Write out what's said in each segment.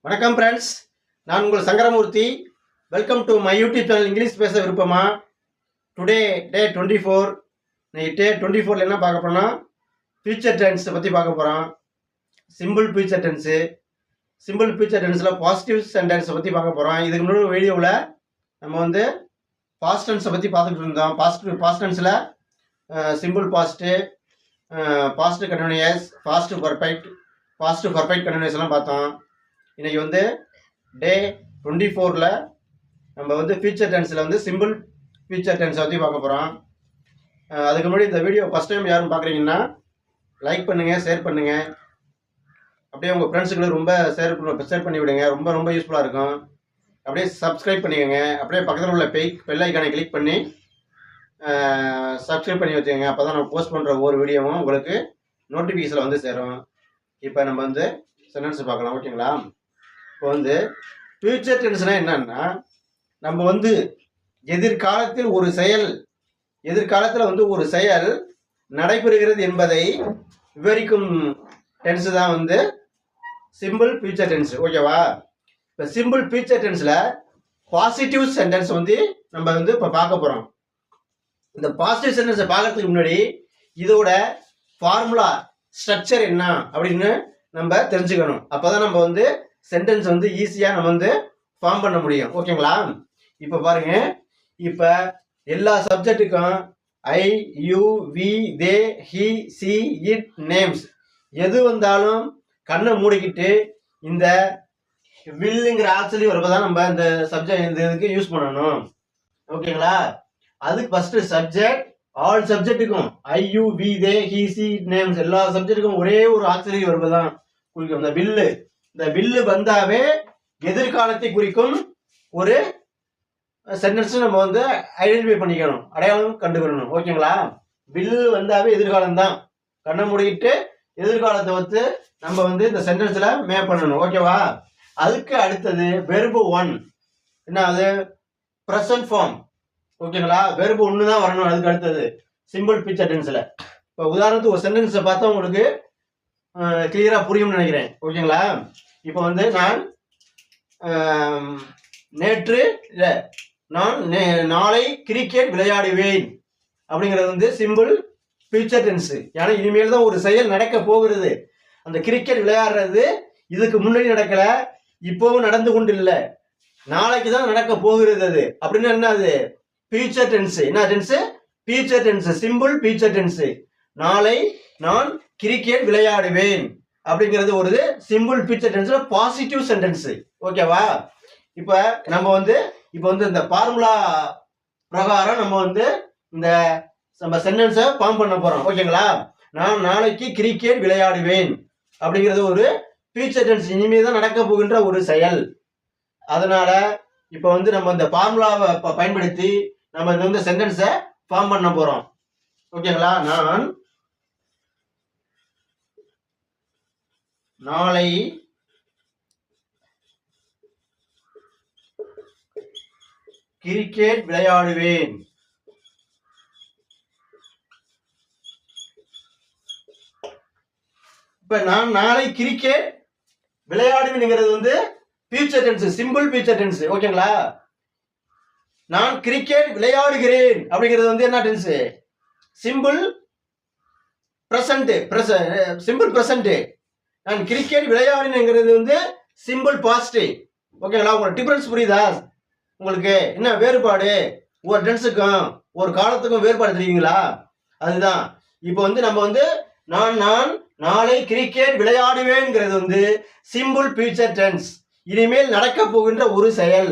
வணக்கம் ஃப்ரெண்ட்ஸ், நான் உங்கள் Sankaramurthy. Welcome to my YouTube channel. English பேச விருப்பமா? டுடே டே 24. டே 24ல் என்ன பார்க்க போறோம்னா ஃபியூச்சர் டென்ஸை பற்றி பார்க்க போகிறோம். Simple future tense, simple future டென்ஸில் பாசிட்டிவ் சென்டென்ஸை பற்றி பார்க்க போகிறோம். இதுக்கு முன்னாடி வீடியோவில் நம்ம வந்து பாஸ்ட் டென்ஸை பற்றி பார்த்துட்டு இருந்தோம். பாஸ்ட் டென்ஸில் simple past, past continuous, past perfect கண்டினியூஸ்லாம் பார்த்தோம். இன்றைக்கி வந்து டே 24ல் நம்ம வந்து ஃபியூச்சர் டென்ஸில் வந்து சிம்பிள் ஃபியூச்சர் டென்ஸை பற்றி பார்க்க போகிறோம். அதுக்கு முன்னாடி இந்த வீடியோ ஃபஸ்ட் டைம் யாரும் பார்க்குறீங்கன்னா லைக் பண்ணுங்கள், ஷேர் பண்ணுங்கள். அப்படியே உங்கள் ஃப்ரெண்ட்ஸுக்கு ரொம்ப ஷேர் பண்ணி விடுங்க. ரொம்ப யூஸ்ஃபுல்லாக இருக்கும். அப்படியே சப்ஸ்கிரைப் பண்ணிக்கோங்க. அப்படியே பக்கத்தில் உள்ள பெல் ஐக்கானை கிளிக் பண்ணி சப்ஸ்கிரைப் பண்ணி வச்சுக்கோங்க. அப்போ தான் நம்ம போஸ்ட் பண்ணுற ஒவ்வொரு வீடியோவும் உங்களுக்கு நோட்டிஃபிகேஷனில் வந்து சேரும். இப்போ நம்ம வந்து சென்டென்ஸ் பார்க்கலாம், ஓகேங்களா? இப்போ வந்து ஃபியூச்சர் டென்ஸ்னா என்னன்னா, நம்ம வந்து எதிர்காலத்தில் வந்து ஒரு செயல் நடைபெறுகிறது என்பதை விவரிக்கும் டென்ஸ் தான் வந்து சிம்பிள் ஃபியூச்சர் டென்ஸ், ஓகேவா? இப்போ சிம்பிள் ஃபியூச்சர் டென்ஸில் பாசிட்டிவ் சென்டென்ஸ் வந்து நம்ம வந்து இப்போ பார்க்க போகிறோம். இந்த பாசிட்டிவ் சென்டென்ஸை பார்க்கறதுக்கு முன்னாடி இதோட ஃபார்முலா ஸ்ட்ரக்சர் என்ன அப்படின்னு நம்ம தெரிஞ்சுக்கணும். அப்போ தான் நம்ம வந்து சென்டென்ஸ் வந்து ஈஸியாக நம்ம வந்து ஃபார்ம் பண்ண முடியும், ஓகேங்களா? இப்போ பாருங்க, இப்போ எல்லா சப்ஜெக்ட்டுக்கும் I, you, we, they, he, she, it, names எது வந்தாலும் கண்ணை மூடிக்கிட்டு இந்த வில்லுங்கிற ஆக்சுவலி வரப்பதான் நம்ம இந்த சப்ஜெக்ட் இந்த இதுக்கு யூஸ் பண்ணணும், ஓகேங்களா? அதுக்கு ஃபர்ஸ்ட் சப்ஜெக்ட், ஆல் சப்ஜெக்ட்டுக்கும் I, you, we, they, he, she, it, names எல்லா சப்ஜெக்ட்டுக்கும் ஒரே ஒரு ஆக்சுவலி வரப்பதான் குறிக்கும் இந்த வில்லு. இந்த வில்லு வந்தாவே எதிர்காலத்தை குறிக்கும் ஒரு சென்டென்ஸ் நம்ம வந்து ஐடென்டிஃபை பண்ணிக்கணும், அடையாளம் கண்டுக்கணும், ஓகேங்களா? வில்லு வந்தாவே எதிர்காலம் தான். கண்ணை மூடிக்கிட்டு எதிர்காலத்தை வந்து நம்ம வந்து இந்த சென்டென்ஸ்ல மேப் பண்ணணும், ஓகேவா? அதுக்கு அடுத்தது வெர்பு 1 என்ன, அது ப்ரெசன்ட் ஃபார்ம், ஓகேங்களா? வெர்பு 1 தான் வரணும். அதுக்கு அடுத்தது சிம்பிள் ஃபியூச்சர் டென்ஸ்ல. இப்போ உதாரணத்துக்கு ஒரு சென்டென்ஸை பார்த்தா உங்களுக்கு கிளியரா புரியும்னு நினைக்கிறேன், ஓகேங்களா? இப்போ வந்து நான் நாளை கிரிக்கெட் விளையாடுவேன் அப்படிங்கிறது வந்து சிம்பிள் ஃபியூச்சர் டென்ஸ். ஏன்னா இனிமேல் தான் ஒரு செயல் நடக்க போகிறது. அந்த கிரிக்கெட் விளையாடுறது இதுக்கு முன்னாடி நடக்கல, இப்போவும் நடந்து கொண்டு இல்லை, நாளைக்கு தான் நடக்க போகிறது. அது அப்படின்னு என்ன, அது ஃபியூச்சர் டென்ஸ். என்ன tense? Future tense, simple future tense. நாளை நான் கிரிக்கெட் விளையாடுவேன் அப்படிங்கிறது ஒரு சிம்பிள் ஃபியூச்சர் டென்ஸ்ல பாசிட்டிவ் சென்டென்ஸ், ஓகேவா? இப்போ இந்த ஃபார்முலா பிரகாரம் நம்ம வந்து நம்ம சென்டென்ஸை ஃபார்ம் பண்ண போறோம், ஓகேங்களா? நான் நாளைக்கு கிரிக்கெட் விளையாடுவேன் அப்படிங்கிறது ஒரு ஃபியூச்சர் டென்ஸ், இனிமேல் தான் நடக்க போகின்ற ஒரு செயல். அதனால இப்போ வந்து நம்ம இந்த ஃபார்முலாவை பயன்படுத்தி நம்ம இந்த சென்டென்ஸை ஃபார்ம் பண்ண போறோம், ஓகேங்களா? நான் நாளை கிரிக்கெட் விளையாடுவேன். இப்ப நான் நாளை கிரிக்கெட் விளையாடுவேன்ங்கிறது வந்து future tense, simple future tense, ஓகேங்களா? நான் கிரிக்கெட் விளையாடுகிறேன் அப்படிங்கிறது வந்து என்ன டென்ஸ்? Simple present. நான் கிரிக்கெட் விளையாடினேங்கிறது வந்து சிம்பிள் பாஸ்ட், ஓகேங்களா? உங்களுக்கு டிஃபரன்ஸ் புரியுதா? உங்களுக்கு என்ன வேறுபாடு? ஒரு டென்ஸுக்கும் ஒரு காலத்துக்கும் வேறுபாடு தெரியுங்களா? அதுதான் இப்போ வந்து நம்ம வந்து நான் நாளை கிரிக்கெட் விளையாடுவேன்ங்கிறது வந்து சிம்பிள் ஃபியூச்சர் டென்ஸ், இனிமேல் நடக்க போகின்ற ஒரு செயல்.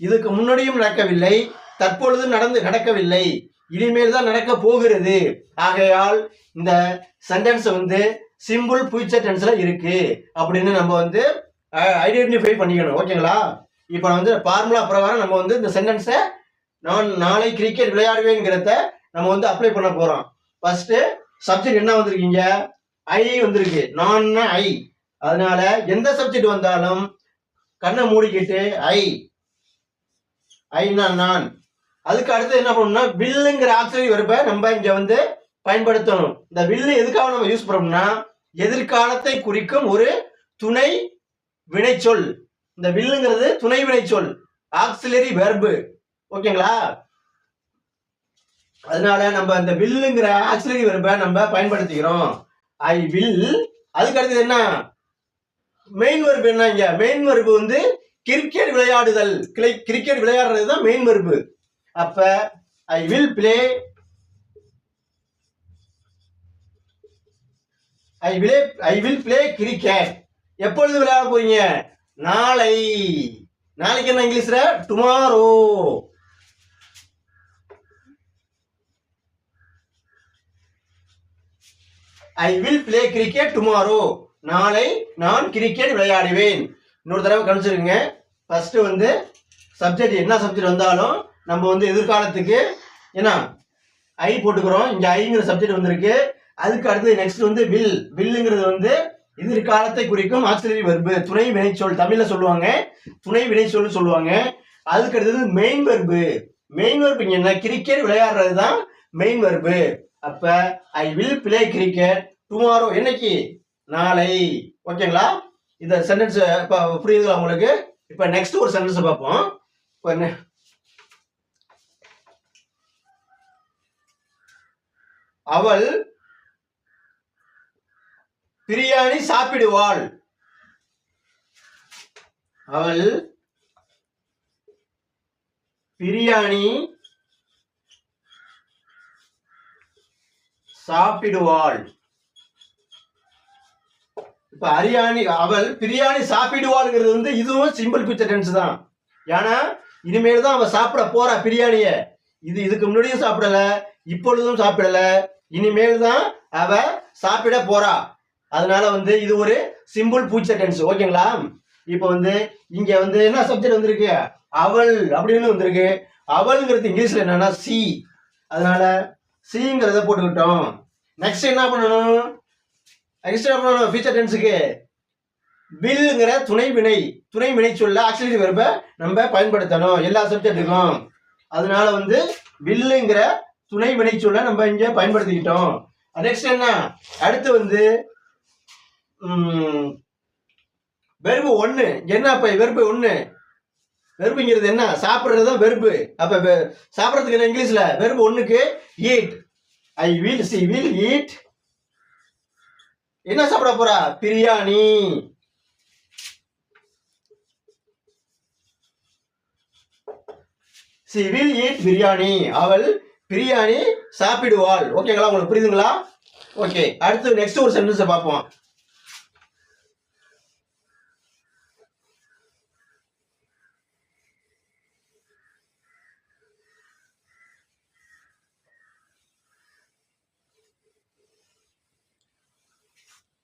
இதுக்கு முன்னாடியும் நடக்கவில்லை, தற்பொழுது நடக்கவில்லை, இனிமேல் தான் நடக்க போகிறது. ஆகையால் இந்த சென்டென்ஸ் வந்து சிம்பிள் ஃபியூச்சர் டென்ஸ்ல இருக்கு அப்படின்னு நம்ம வந்து ஐடென்டிஃபை பண்ணிக்கணும், ஓகேங்களா? இப்போ வந்து ஃபார்முலா பிரகாரம் நம்ம வந்து இந்த சென்டென்ஸை நான் நாளை கிரிக்கெட் விளையாடுவேங்கிறத நம்ம வந்து அப்ளை பண்ண போறோம். ஃபர்ஸ்ட் சப்ஜெக்ட் என்ன வந்திருக்கீங்க? ஐ வந்திருக்கு. நான் ஐ. அதனால எந்த சப்ஜெக்ட் வந்தாலும் கண்ணை மூடிக்கிட்டு ஐனா நான். அதுக்கு அடுத்து என்ன பண்ணணும்னா வில்லுங்கிற ஆக்சிலரி வெர்பை நம்ம இங்க வந்து பயன்படுத்தணும். இந்த வில்லு எதுக்காக நம்ம யூஸ் பண்ணோம்னா எதிர்காலத்தை குறிக்கும் ஒரு துணை வினைச்சொல், இந்த வில்லுங்கிறது துணை வினை சொல், ஆக்சிலரி வெர்பு. ஓகேங்களா? அதனால நம்ம இந்த வில்லுங்கிற ஆக்சிலரி வெர்பை நம்ம பயன்படுத்திக்கிறோம். I will. அதுக்கு அடுத்தது என்ன? மெயின் வெர்பு என்ன? இங்க மெயின் வெர்பு வந்து கிரிக்கெட் விளையாடுதல். கிரிக்கெட் விளையாடுறது தான் மெயின் வெர்பு. அப்ப I will play, I will play cricket. எப்பொழுது விளையாட போறீங்க? நாளை. நாளைக்கு என்ன இங்கிலீஷ்ல? Tomorrow. I will play cricket tomorrow. நாளை நான் கிரிக்கெட் விளையாடுவேன். இன்னொரு தடவை கவனிச்சிருங்க. ஃபர்ஸ்ட் வந்து சப்ஜெக்ட் என்ன சப்ஜெக்ட் வந்தாலும் நம்ம வந்து எதிர்காலத்துக்கு என்ன ஐ போட்டுக்கிறோம். இங்க ஐங்கிற சப்ஜெக்ட் வந்திருக்கு. அதுக்கு அடுத்தது நெக்ஸ்ட் வந்து வில். வில்லுங்கிறது வந்து எதிர்காலத்தை குறிக்கும் ஆக்சிலரி வெர்பு, துணை வினைச்சொல். தமிழ்ல சொல்லுவாங்க துணை வினைச்சொல் சொல்லுவாங்க. அதுக்கு அடுத்தது மெயின் வெர்பு. மெயின் வெர்பு என்ன? கிரிக்கெட் விளையாடுறது தான் மெயின் வெர்பு. அப்ப I will play cricket tomorrow. என்னைக்கு? நாளை. ஓகேங்களா? இந்த சென்டென்ஸ் இப்ப புரியுதுங்களா உங்களுக்கு? இப்ப நெக்ஸ்ட் ஒரு சென்டென்ஸ் பார்ப்போம். அவள் பிரியாணி சாப்பிடுவாள். அவள் பிரியாணி சாப்பிடுவாள். இப்ப ஹரியாணி அவள் பிரியாணி சாப்பிடுவாள்ங்கிறது வந்து இதுவும் சிம்பிள் ஃபியூச்சர் டென்ஸ் தான். ஏன்னா இனிமேல் தான் அவ சாப்பிட போறா பிரியாணிய. இதுக்கு முன்னாடியும் சாப்பிடல, இப்பொழுதும் சாப்பிடல, இனிமேல் தான் அவ சாப்பிட போறா. அதனால வந்து இது ஒரு சிம்பிள் ஃபியூச்சர் டென்ஸ். ஓகேங்களா? இப்போ வந்து இங்க வந்து என்ன சப்ஜெக்ட் வந்திருக்கு? அவள் அப்படின்னு வந்திருக்கு. அவள்ங்கிறது இங்கிலீஷ்ல என்னன்னா சி. அதனால சிங்கிறத போட்டுக்கிட்டோம். நெக்ஸ்ட் என்ன பண்ணணும்? நெக்ஸ்ட் என்ன பண்ணணும்? ஃபியூச்சர் டென்ஸுக்கு வில்ங்கிற துணை வினை சொல்ல ஆக்சிலரி வெர்பை நம்ம பயன்படுத்தணும் எல்லா சப்ஜெக்ட்டுக்கும். அதனால வந்து வில்லுங்கிற துணை வினை சொல்ல நம்ம இங்க பயன்படுத்திக்கிட்டோம். நெக்ஸ்ட் என்ன? அடுத்து வந்து வெர்பு 1. என்ன? அப்ப வெர்பு 1 வெர்புங்கிறது என்ன? சாப்பிடுறது தான் வெர்பு. அப்ப சாப்பிடுறதுக்கு என்ன இங்கிலீஷ்ல? வெர்பு 1க்கு eat. I will see will eat. என்ன சாப்பிட போறா? Biryani. C will eat biryani. அவள் பிரியாணி சாப்பிடுவாள். ஓகேங்களா? உங்களுக்கு புரியுதுங்களா? ஓகே. அடுத்து நெக்ஸ்ட் ஒரு சென்டென்ஸ் பார்ப்போம்.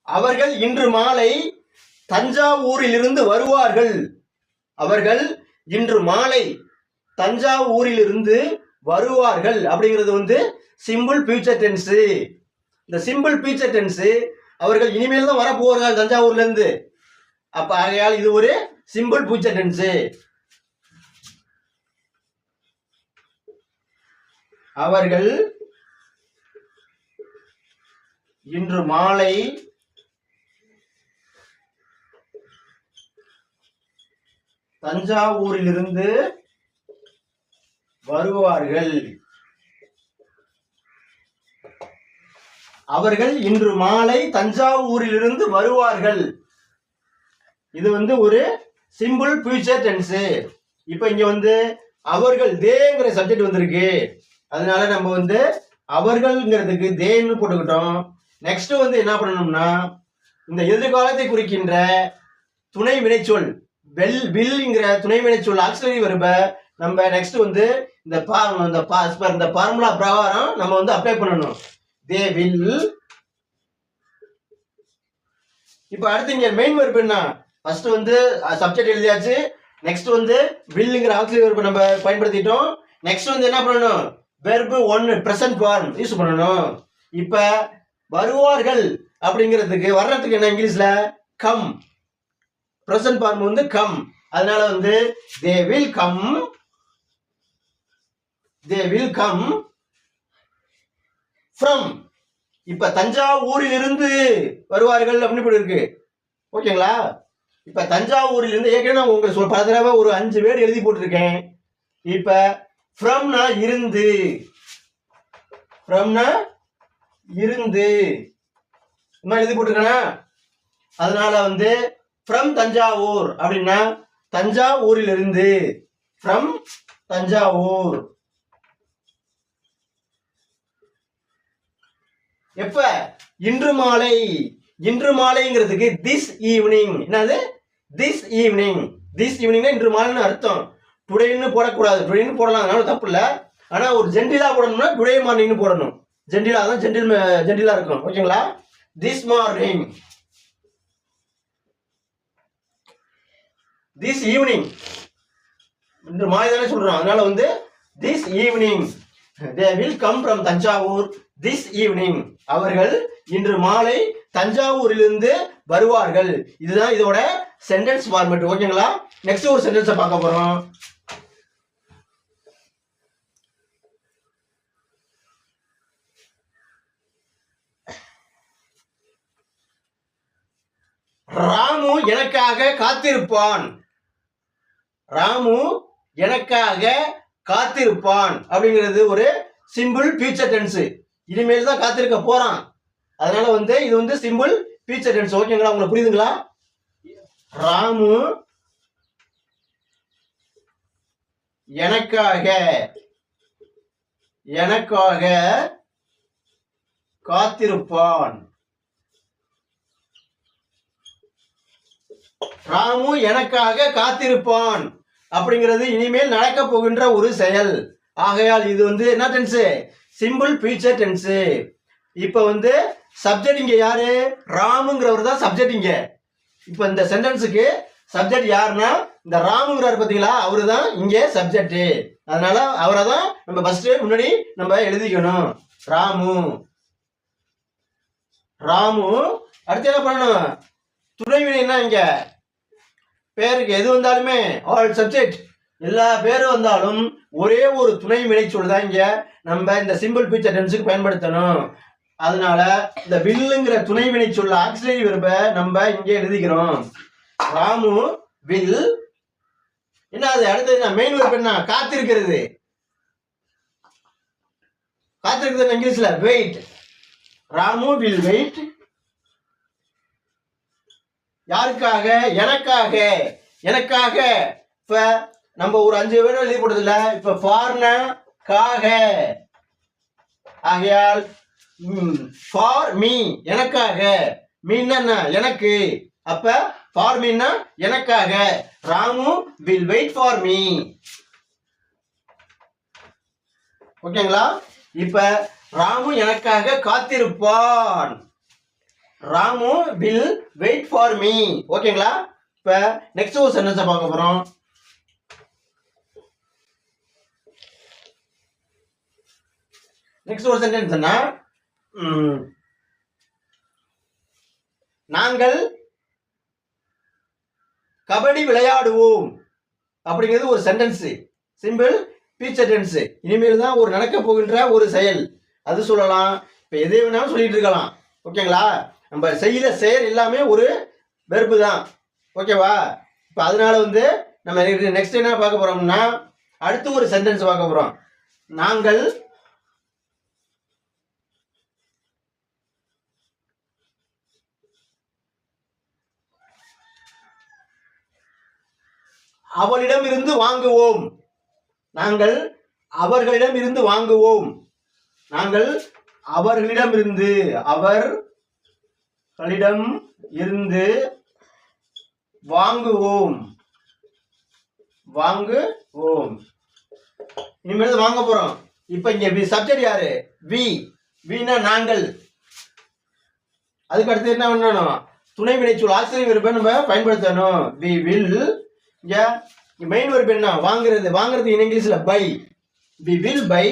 அவர்கள் இன்று மாலை தஞ்சாவூரிலிருந்து வருவார்கள். அவர்கள் இன்று மாலை தஞ்சாவூரிலிருந்து வருவார்கள் அப்படிங்கிறது வந்து சிம்பிள் ஃபியூச்சர் டென்ஸ். இந்த சிம்பிள் ஃபியூச்சர் டென்ஸ் அவர்கள் இனிமேல் தான் வரப்போகிறார்கள் தஞ்சாவூர்ல இருந்து. அப்ப ஆகையால் இது ஒரு சிம்பிள் ஃபியூச்சர் டென்ஸ். அவர்கள் இன்று மாலை தஞ்சாவூரிலிருந்து வருவார்கள். அவர்கள் இன்று மாலை தஞ்சாவூரிலிருந்து வருவார்கள். இது வந்து ஒரு சிம்பிள் ஃபியூச்சர் டென்ஸ். இப்போ இங்க வந்து அவர்கள் தேங்கிற சப்ஜெக்ட் வந்திருக்கு. அதனால நம்ம வந்து அவர்கள்ங்கிறதுக்கு தேன்னு போட்டுக்கிட்டோம். நெக்ஸ்ட் வந்து என்ன பண்ணணும்னா இந்த எதிர்காலத்தை குறிக்கின்ற துணை வினைச்சொல் வில்ங்கிற துணை வினைச்சொல் ஆக்சிலரி வெர்பை நம்ம நெக்ஸ்ட் வந்து இந்த ஃபார்முலா பிரகாரம் நம்ம வந்து அப்ளை பண்ணணும். They will. இப்போ அடுத்து இங்க மெயின் வெர்ப் என்ன? ஃபர்ஸ்ட் வந்து சப்ஜெக்ட் எழுதியாச்சு. நெக்ஸ்ட் வந்து வில்ங்கிற ஆக்சிலரி வெர்பை நம்ம பயன்படுத்திட்டோம். நெக்ஸ்ட் வந்து என்ன பண்ணணும்? வெர்பு 1 பிரசன்ட் ஃபார்ம் யூஸ் பண்ணணும். இப்ப வருவார்கள் அப்படிங்கிறதுக்கு வர்றதுக்கு என்ன இங்கிலீஷ்ல? கம். பிரசன்ட் ஃபார்ம் வந்து கம். அதனால வந்து they will come from. இப்ப தஞ்சாவூரில் இருந்து வருவார்கள் அப்படின்னு இருக்கு. ஓகேங்களா? இப்ப தஞ்சாவூரில் இருந்து ஏற்கனவே நான் உங்களுக்கு பல தடவை ஒரு 5 வேர்டு எழுதி போட்டிருக்கேன். இப்ப ஃப்ரம்னா இருந்து, ஃப்ரம்னா இருந்து எழுதி போட்டிருக்கேனா, அதனால வந்து ஃப்ரம் தஞ்சாவூர் அப்படின்னா தஞ்சாவூரில் இருந்து, ஃப்ரம் தஞ்சாவூர். எப்ப இன்று மாலை, இன்று மாலைங்கிறதுக்கு திஸ் ஈவினிங், என்னது திஸ் ஈவினிங், திஸ் ஈவினிங்னா இன்று மாலைன்னு அர்த்தம். டுடேன்னு போடக்கூடாது, டுடேன்னு போடலாம், அதனால தப்பு இல்லை. ஆனா ஒரு ஜென்டிலா போடணும்னா டுடே மார்னிங்னு போடணும். ஜென்டிலா தான் ஜென்டிலா இருக்கும். ஓகேங்களா? திஸ் மார்னிங், திஸ் ஈவினிங், இன்று மாலை தானே சொல்றோம், அதனால வந்து this evening. they will come from Thanjavur this evening. அவர்கள் இன்று மாலை தஞ்சாவூரிலிருந்து வருவார்கள். இதுதான் இதோட சென்டென்ஸ் ஃபார்மேட். ஓகேங்களா? நெக்ஸ்ட் ஒரு சென்டென்ஸை பார்க்க போறோம். ராமு எனக்காக காத்திருப்பான், ராமு எனக்காக காத்திருப்பான் அப்படிங்கிறது ஒரு சிம்பிள் ஃபியூச்சர் டென்ஸ். இனிமேல் தான் காத்திருக்க போறான், அதனால வந்து இது வந்து சிம்பிள் ஃபியூச்சர் டென்ஸ். ஓகேங்களா? உங்களுக்கு புரியுதுங்களா? ராமு எனக்காக, எனக்காக காத்திருப்பான், ராமு எனக்காக காத்திருப்பான் அப்படிங்கிறது இனிமேல் நடக்க போகின்ற ஒரு செயல். ஆகையால் இது வந்து என்ன டென்ஸ்? Simple future tense. இப்ப வந்து சப்ஜெக்ட் இங்க யாரு? ராமுங்கிறவர் தான் சப்ஜெக்ட் இங்க. இப்ப இந்த சென்டென்ஸுக்கு சப்ஜெக்ட் யாருன்னா இந்த ராமுங்கிறார் பாத்தீங்களா, அவரு தான் இங்க சப்ஜெக்ட். அதனால அவரை தான் நம்ம ஃபர்ஸ்ட் முன்னாடி நம்ம எழுதிக்கணும். ராமு, ராமு. அடுத்து என்ன பண்ணணும்? துணைவினைன்னா இங்க பேருக்கு எது வந்தாலுமே ஆல் சப்ஜெக்ட், எல்லா பேரும் வந்தாலும் ஒரே ஒரு துணை வினை சொல் தான் இங்க நம்ம இந்த சிம்பிள் ஃபியூச்சர் டென்ஸுக்கு பயன்படுத்தணும். அதனால இந்த வில்லுங்கிற துணை வினை சொல்ல ஆக்சிலரி வெர்பை நம்ம இங்கே எழுதிக்கிறோம். ராமு வில், என்ன அது அடுத்தது என்ன மெயின் வெர்ப்? என்ன? காத்திருக்கிறது. காத்திருக்கிறது இங்கிலீஷ்ல வெயிட். Ramu will wait. யாருக்காக? எனக்காக, எனக்காக. இப்ப நம்ம ஒரு 5 வேர்டு எழுதி போட்டது இல்ல, இப்ப ஃபார்னா காக, ஆகையால் ஃபார் மீ எனக்காக, மீன்னா என்ன? எனக்கு. அப்ப ஃபார் மீன்னா எனக்காக. Ramu will wait for me. ஓகேங்களா? இப்ப ராமு எனக்காக காத்திருப்பான், Ramu will wait for me. ஓகேங்களா? இப்ப நெக்ஸ்ட் ஒரு சென்டென்ஸ் பார்க்க போறோம். நெக்ஸ்ட் ஒரு சென்டென்ஸ் என்ன? நாங்கள் கபடி விளையாடுவோம் அப்படிங்கிறது ஒரு சென்டென்ஸ், சிம்பிள் ஃபியூச்சர் டென்ஸ். இனிமேல் தான் ஒரு நடக்க போகின்ற ஒரு செயல், அது சொல்லலாம். இப்ப எதை வேணாலும் சொல்லிட்டு இருக்கலாம். ஓகேங்களா? நம்ம செய்யற செயல் எல்லாமே ஒரு வெர்பு தான். ஓகேவா? இப்ப அதனால வந்து நம்ம நெக்ஸ்ட் என்ன பார்க்க போறோம்னா அடுத்து ஒரு சென்டென்ஸ் பார்க்க போறோம். நாங்கள் அவளிடம் இருந்து வாங்குவோம், நாங்கள் அவர்களிடம் இருந்து வாங்குவோம், நாங்கள் அவர்களிடம் இருந்து, அவர்களிடம் இருந்து வாங்குவோம், வாங்குவோம். இனிமேல் வாங்க போறோம். இப்ப இங்க சப்ஜெக்ட் யாரு? வி. வினா நாங்கள். அதுக்கு அடுத்து என்ன பண்ணணும்? துணை வினைச்சொல் ஆசிரியர் வெர்பை நம்ம பயன்படுத்தணும். We will. மெயின் வெர்ப் என்ன? வாங்குறது. வாங்குறது இங்கிலீஷ்ல buy. We will buy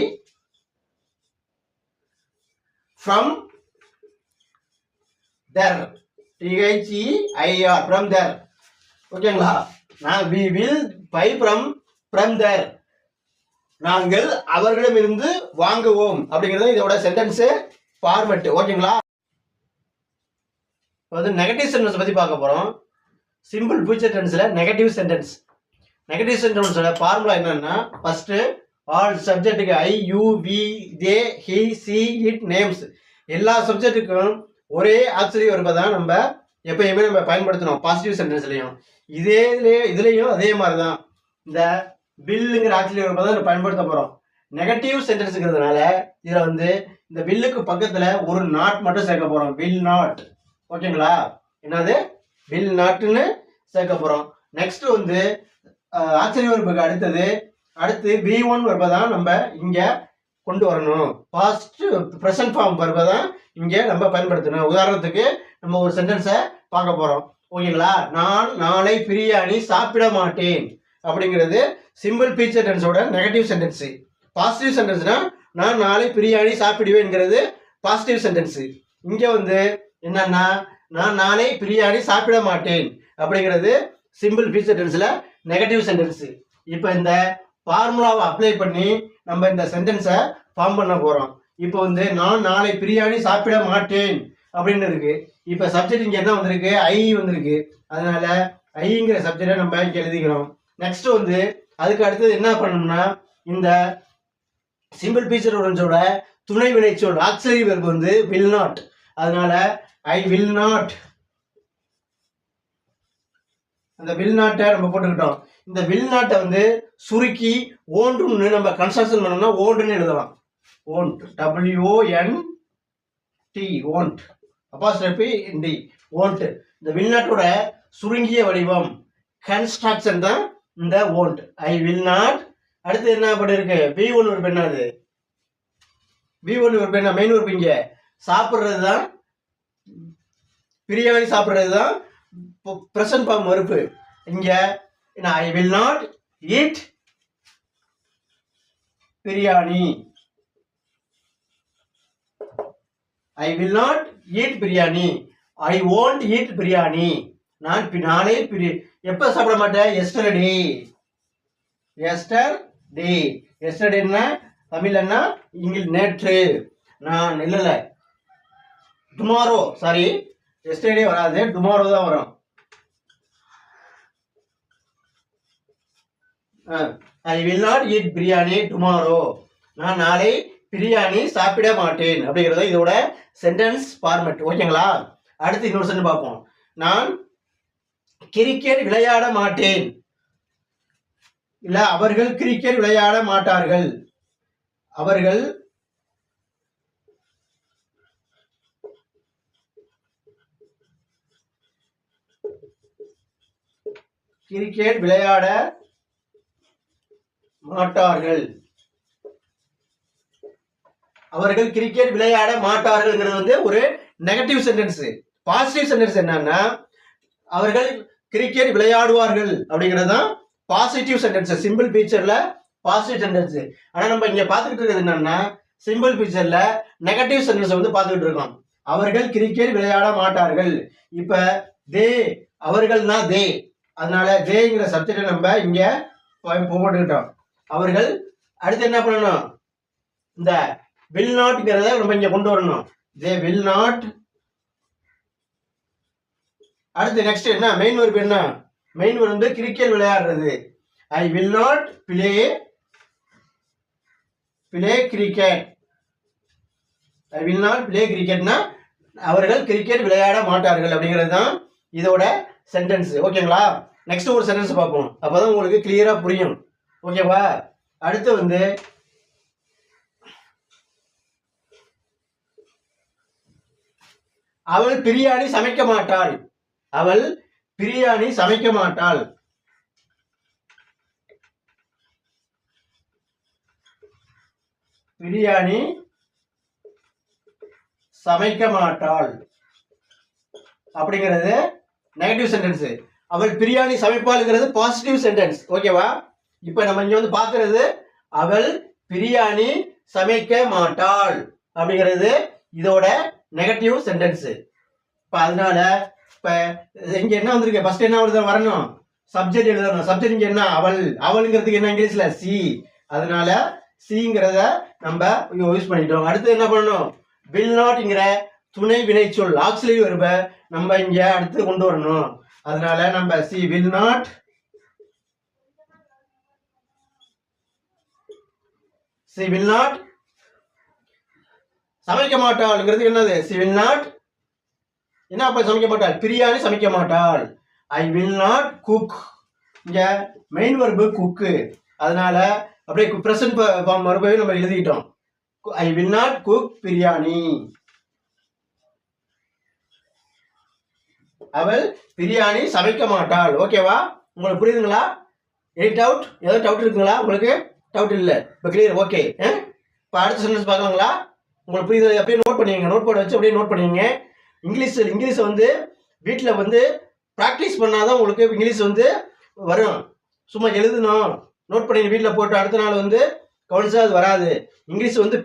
from there, THEIR, from there. ஓகேங்களா? we will buy from there. நாங்கள் அவர்களிடமிருந்து வாங்குவோம் அப்படிங்கிறது இதோட சென்டென்ஸ் ஃபார்மேட். ஓகேங்களா? நெகட்டிவ் சென்டென்ஸ் பத்தி பார்க்க போறோம். சிம்பிள் ஃபியூச்சர் டென்ஸ்ல நெகட்டிவ் சென்டென்ஸ். நெகட்டிவ் சென்டென்ஸோட ஃபார்முலா என்னன்னா, ஃபர்ஸ்ட் ஆல் சப்ஜெக்ட்டுக்கு I you we they he she it names எல்லா சப்ஜெக்ட்டுக்கும் ஒரே ஆக்சிலரி வெர்பை தான் நம்ம எப்பயுமே நம்ம பயன்படுத்தணும் பாசிட்டிவ் சென்டென்ஸ்லையும். இதுலேயும் அதே மாதிரி தான் இந்த வில்லுங்கிற ஆக்சிலரி வெர்பை தான் பயன்படுத்த போகிறோம். நெகட்டிவ் சென்டென்ஸுங்கிறதுனால இதில் வந்து இந்த வில்லுக்கு பக்கத்தில் ஒரு நாட் மட்டும் சேர்க்க போகிறோம். Will not. ஓகேங்களா? என்னது வில் நாட்னு சேர்க்க போகிறோம். நெக்ஸ்ட் வந்து ஆக்சிலரி வெர்புக்கு அடுத்து V1 வெர்பை தான் நம்ம இங்கே கொண்டு வரணும். பாஸ்ட் ப்ரெசன்ட் ஃபார்ம் வெர்பை தான் இங்கே நம்ம பயன்படுத்தணும். உதாரணத்துக்கு நம்ம ஒரு சென்டென்ஸை பார்க்க போகிறோம். ஓகேங்களா? நான் நாளை பிரியாணி சாப்பிட மாட்டேன் அப்படிங்கிறது சிம்பிள் ஃபியூச்சர் டென்ஸோட நெகட்டிவ் சென்டென்ஸு. பாசிட்டிவ் சென்டென்ஸ்னா நான் நாளை பிரியாணி சாப்பிடுவேங்கிறது பாசிட்டிவ் சென்டென்ஸு. இங்கே வந்து என்னன்னா நான் நாளை பிரியாணி சாப்பிட மாட்டேன் அப்படிங்கிறது சிம்பிள் ஃபியூச்சர் டென்ஸில் நெகட்டிவ் சென்டென்ஸு. இப்போ இந்த ஃபார்முலாவை அப்ளை பண்ணி நம்ம இந்த சென்டென்ஸை ஃபார்ம் பண்ண போகிறோம். இப்போ வந்து நான் நாளை பிரியாணி சாப்பிட மாட்டேன் அப்படின்னு இருக்கு. இப்போ சப்ஜெக்ட் இங்கே என்ன வந்திருக்கு? ஐ வந்திருக்கு. அதனால ஐங்கிற சப்ஜெக்டை நம்ம இங்கே எழுதிக்கிறோம். நெக்ஸ்ட் வந்து அதுக்கு அடுத்தது என்ன பண்ணணும்னா, இந்த சிம்பிள் ஃபியூச்சர் டென்ஸோட துணை வினைச்சொல் ஆக்சிலரி வெர்ப் வந்து வில் நாட். அதனால ஐ வில் நாட், அந்த வில் நாட்டை நம்ம போட்டுக்கிட்டோம். இந்த வில் நாட்டை வந்து சுருக்கி ஓன்றுன்னு நம்ம கன்ஸ்ட்ரக்ஷன் பண்ணோம்னா ஓன்றுன்னு எழுதலாம். Won't, WONT, won't, apostrophe T, won't. இந்த வில் நாட்டோட சுருங்கிய வடிவம் கன்ஸ்ட்ரக்ஷன் தான் இந்த ஓன்ட். I will not. அடுத்து என்ன பண்ணிருக்கு? V1 ஒரு பெண்ணாது. V1 ஒரு பெண்ணா மெயின் ஒரு இங்க சாப்பிட்றது தான், பிரியாணி சாப்பிட்றது தான் ப்ரெசன்ட் ஃபார்ம் வெர்பு. இங்க I will not eat biryani. I will not eat biryani. I won't eat biryani. நான் நாளை எப்ப சாப்பிட மாட்டேன்? எஸ்டர்டே. எஸ்டர்டேன்னா தமிழ் என்ன? இங்கிலீஷ் நேற்று. நான் இல்ல டுமாரோ, சாரி எஸ்டர்டே வராது, டுமாரோ தான் வரும். ஐ will not eat biryani tomorrow. நான் நாளை பிரியாணி சாப்பிட மாட்டேன் அப்படிங்கிறது இதோட சென்டென்ஸ் ஃபார்மேட். ஓகேங்களா? அடுத்து இன்னொரு சென்டென்ஸ் பார்ப்போம். நான் கிரிக்கெட் விளையாட மாட்டேன். இல்ல அவர்கள் கிரிக்கெட் விளையாட மாட்டார்கள். அவர்கள் கிரிக்கெட் விளையாட மாட்டார்கள். அவர்கள் கிரிக்கெட் விளையாட மாட்டார்கள் வந்து ஒரு நெகட்டிவ் சென்டென்ஸ். பாசிட்டிவ் சென்டென்ஸ் என்னன்னா அவர்கள் கிரிக்கெட் விளையாடுவார்கள் அப்படிங்கிறது தான் பாசிட்டிவ் சென்டென்ஸ். சிம்பிள் ஃபியூச்சர்ல பாசிட்டிவ் சென்டென்ஸ். ஆனா நம்ம இங்க பாத்துக்கிட்டு இருக்கிறது என்னன்னா சிம்பிள் ஃபியூச்சர்ல நெகட்டிவ் சென்டென்ஸ் வந்து பாத்துக்கிட்டு இருக்கோம். அவர்கள் கிரிக்கெட் விளையாட மாட்டார்கள். இப்ப தே, அவர்கள்னா தே, அதனால தேங்கிற சப்ஜெக்ட் நம்ம இங்க போட்டுக்கிட்டோம். அவர்கள். அடுத்து என்ன பண்ணணும்? இந்த வில் நாட்ங்கிறத நம்ம இங்க கொண்டு வரணும். They will not. அடுத்து நெக்ஸ்ட் என்ன? மெயின் வெர்ப் என்ன? மெயின் வெர்ப் வந்து கிரிக்கெட் விளையாடுறது. I will not play cricket. I will not play கிரிக்கெட்னா அவர்கள் கிரிக்கெட் விளையாட மாட்டார்கள் அப்படிங்கிறது தான் இதோட சென்டென்ஸ். ஓகேங்களா? நெக்ஸ்ட் ஒரு சென்டென்ஸ் பார்ப்போம். அப்பதான் உங்களுக்கு கிளியரா புரியும். ஓகேவா? அடுத்து வந்து அவள் பிரியாணி சமைக்க மாட்டாள். அவள் பிரியாணி சமைக்க மாட்டாள். பிரியாணி சமைக்க மாட்டாள் அப்படிங்கிறது நெகட்டிவ் சென்டென்ஸ். அவள் பிரியாணி சமைப்பாள்ங்கிறது பாசிட்டிவ் சென்டென்ஸ். ஓகேவா? இப்ப நம்ம இங்க வந்து பாக்குறது அவள் பிரியாணி சமைக்க மாட்டாள் அப்படிங்கிறது இதோட நெகட்டிவ் சென்டென்ஸ். இப்ப அதனால இப்ப இங்க என்ன வந்திருக்கு? ஃபர்ஸ்ட் என்ன வரணும்? சப்ஜெக்ட் எழுதணும். சப்ஜெக்ட் இங்க என்ன? அவள். அவளுங்கிறதுக்கு என்ன இங்கிலீஷ்ல? சி. அதனால சிங்கிறத நம்ம யூஸ் பண்ணிட்டோம். அடுத்து என்ன பண்ணணும்? வில் நாட்ங்கிற துணை வினைச்சொல் ஆக்சிலரி வெர்பை நம்ம இங்க அடுத்து கொண்டு வரணும். அதனால நம்ம she will not சமைக்க மாட்டாள்ங்கிறது என்னது? she will not என்ன அப்ப சமைக்க மாட்டாள்? பிரியாணி சமைக்க மாட்டாள். I will not cook. இங்க மெயின் வர்பு குக்கு. அதனால அப்படியே பிரசன்ட் ஃபார்ம் மறுபடியும் நம்ம எழுதிட்டோம். I will not cook biryani. அவள் பிரியாணி சமைக்க மாட்டாள். ஓகேவா? உங்களுக்கு புரியுதுங்களா? Any doubt? ஏதாவது டவுட் இருக்குங்களா உங்களுக்கு? டவுட் இல்லை. இப்போ கிளியர். ஓகே. இப்போ அடுத்த சென்டென்ஸ் பார்க்கலாங்களா? உங்களுக்கு புரியுது? அப்படியே நோட் பண்ணிங்க. நோட் போர்டு வச்சு அப்படியே நோட் பண்ணிங்க. இங்கிலீஷை வந்து வீட்டில் வந்து ப்ராக்டிஸ் பண்ணாதான் உங்களுக்கு இங்கிலீஷ் வந்து வரும். சும்மா எழுதணும் நோட் பண்ணி வீட்டில் போட்டு அடுத்த நாள் வந்து கவனிச்சா அது வராது. இங்கிலீஷ் வந்து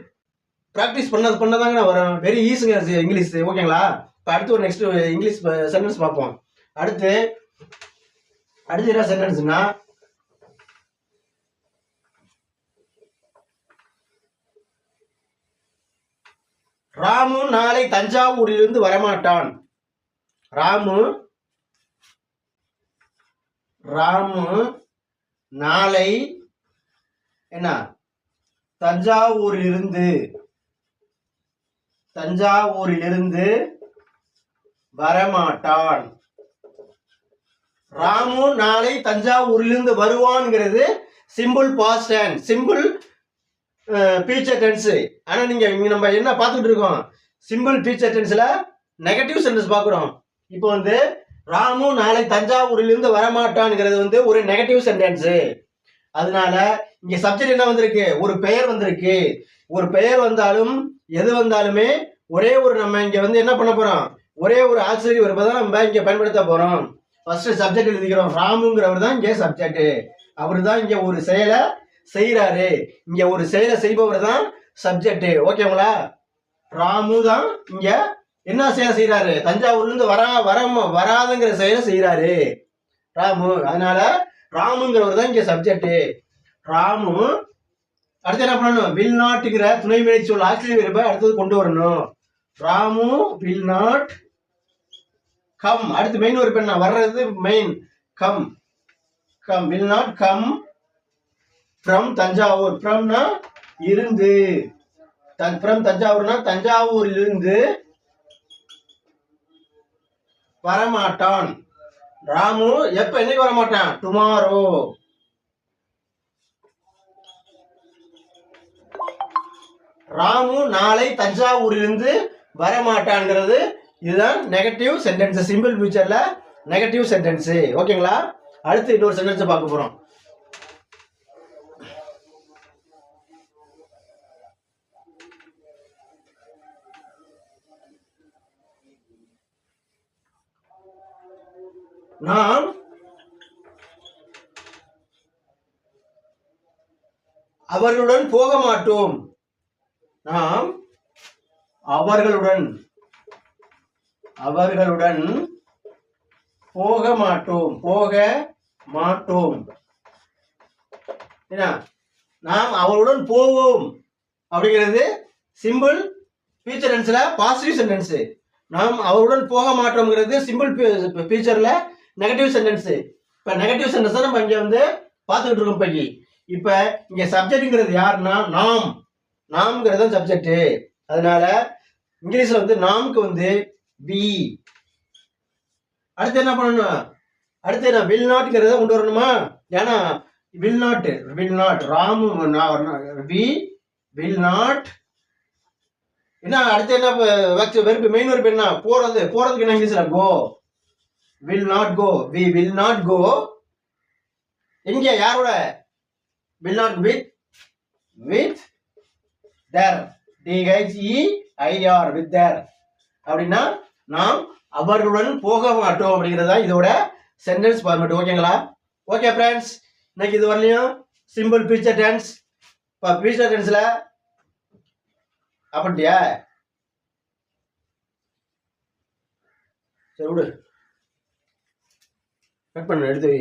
ப்ராக்டிஸ் பண்ணதாங்க வரும். வெரி ஈஸிங்க இங்கிலீஷ். ஓகேங்களா? இப்போ அடுத்து ஒரு நெக்ஸ்ட் இங்கிலீஷ் சென்டென்ஸ் பார்ப்போம். அடுத்து என்ன சென்டென்ஸ்னா, ராமு நாளை தஞ்சாவூரிலிருந்து வரமாட்டான். ராமு நாளை என்ன தஞ்சாவூரிலிருந்து வரமாட்டான். ராமு நாளை தஞ்சாவூரிலிருந்து வருவான்ங்கிறது simple past tense, simple future tense. ஆனா நீங்க நம்ம என்ன பார்த்துட்டு இருக்கோம்? சிம்பிள் ஃபியூச்சர் டென்ஸ்ல நெகட்டிவ் சென்டென்ஸ் பார்க்குறோம். இப்போ வந்து ராமு நாளை தஞ்சாவூரிலிருந்து வரமாட்டான்ங்கிறது வந்து ஒரு நெகட்டிவ் சென்டென்ஸ். அதனால இங்க சப்ஜெக்ட் என்ன வந்திருக்கு? ஒரு பெயர் வந்திருக்கு. ஒரு பெயர் வந்தாலும் எது வந்தாலுமே ஒரே ஒரு நம்ம இங்க வந்து என்ன பண்ண போறோம்? ஒரே ஒரு ஆக்சிலரி வெர்பை தான் நம்ம இங்க பயன்படுத்த போறோம். ஃபர்ஸ்ட் சப்ஜெக்ட் எழுதிக்கிறோம். ராமுங்கிறவர் தான் இங்க சப்ஜெக்ட். அவர் தான் இங்க ஒரு செயலை செய்யறாரு. இங்க ஒரு செயலை செய்பவர் தான் சப்ஜெக்ட். ஓகேங்களா? ராமு தான் இங்க என்ன செயலை செய்யறாரு? தஞ்சாவூர்ல இருந்து வராதுங்கிற செயலை செய்யறாரு ராமு. அதனால ராமுங்கிறவர் தான் இங்க சப்ஜெக்ட். ராமு அடுத்து என்ன பண்ணணும்? வில் நாட்ங்கிற துணை வினை சொல் ஆக்சிலரி வெர்பை அடுத்தது கொண்டு வரணும். Ramu will not come. அடுத்து மெயின் வெர்பு என்ன வர்றது? Main come. Will not come from Thanjavur. ஃப்ரம்னா இருந்து. ஃப்ரம் தஞ்சாவூர்னா தஞ்சாவூரிலிருந்து வரமாட்டான். ராமு எப்ப என்னைக்கு வரமாட்டான்? டுமாரோ. ராமு நாளை தஞ்சாவூரிலிருந்து வரமாட்டான்ங்கிறது இதுதான் நெகட்டிவ் சென்டென்ஸ். சிம்பிள் ஃபியூச்சர்ல நெகட்டிவ் சென்டென்ஸ். ஓகேங்களா? அடுத்து இன்னொரு சென்டென்ஸ் பார்க்க போறோம். நாம் அவர்களுடன் போக மாட்டோம். நாம் அவர்களுடன் போக மாட்டோம். நாம் அவர்களுடன் போவோம் அப்படிங்கிறது சிம்பிள் ஃபியூச்சர் டென்ஸ்ல பாசிட்டிவ் சென்டென்ஸ். நாம் அவருடன் போக மாட்டோம்ங்கிறது சிம்பிள் ஃபியூச்சர்ல நெகட்டிவ் சென்டென்ஸ். இப்ப நெகட்டிவ் சென்டென்ஸ் தான் நம்ம இங்க வந்து பார்த்துக்கிட்டு இருக்கோம். இப்ப இங்க சப்ஜெக்ட்ங்கிறது யாருன்னா நாம்ங்கிறது சப்ஜெக்ட். அதனால இங்கிலீஷ்ல வந்து நாம்க்கு வந்து வி. அடுத்து என்ன பண்ணணும்? அடுத்து என்ன வில் நாட்ங்கிறத கொண்டு வரணுமா? ஏன்னா will not Ramu we will not என்ன. அடுத்து என்ன வெர்பு மெயின் வெர்பு என்ன? போறதுக்கு என்ன இங்கிலீஷ்ல? Go. Will not go. We will not go. எங்க யாரோட? Will not with their. DHEIR with their. அப்படின்னா நாம் அவர்களுடன் போக மாட்டோம் அப்படிங்கிறதா இதோட சென்டென்ஸ் ஃபார்மேட். ஓகேங்களா? ஓகே ஃப்ரெண்ட்ஸ், இன்னைக்கு இது வரலையும் சிம்பிள் ஃபியூச்சர் டென்ஸ். இப்போ ஃபியூச்சர் டென்ஸ்ல அப்படியா? சரி விடு, கட் பண்ணு, எடுத்து வை.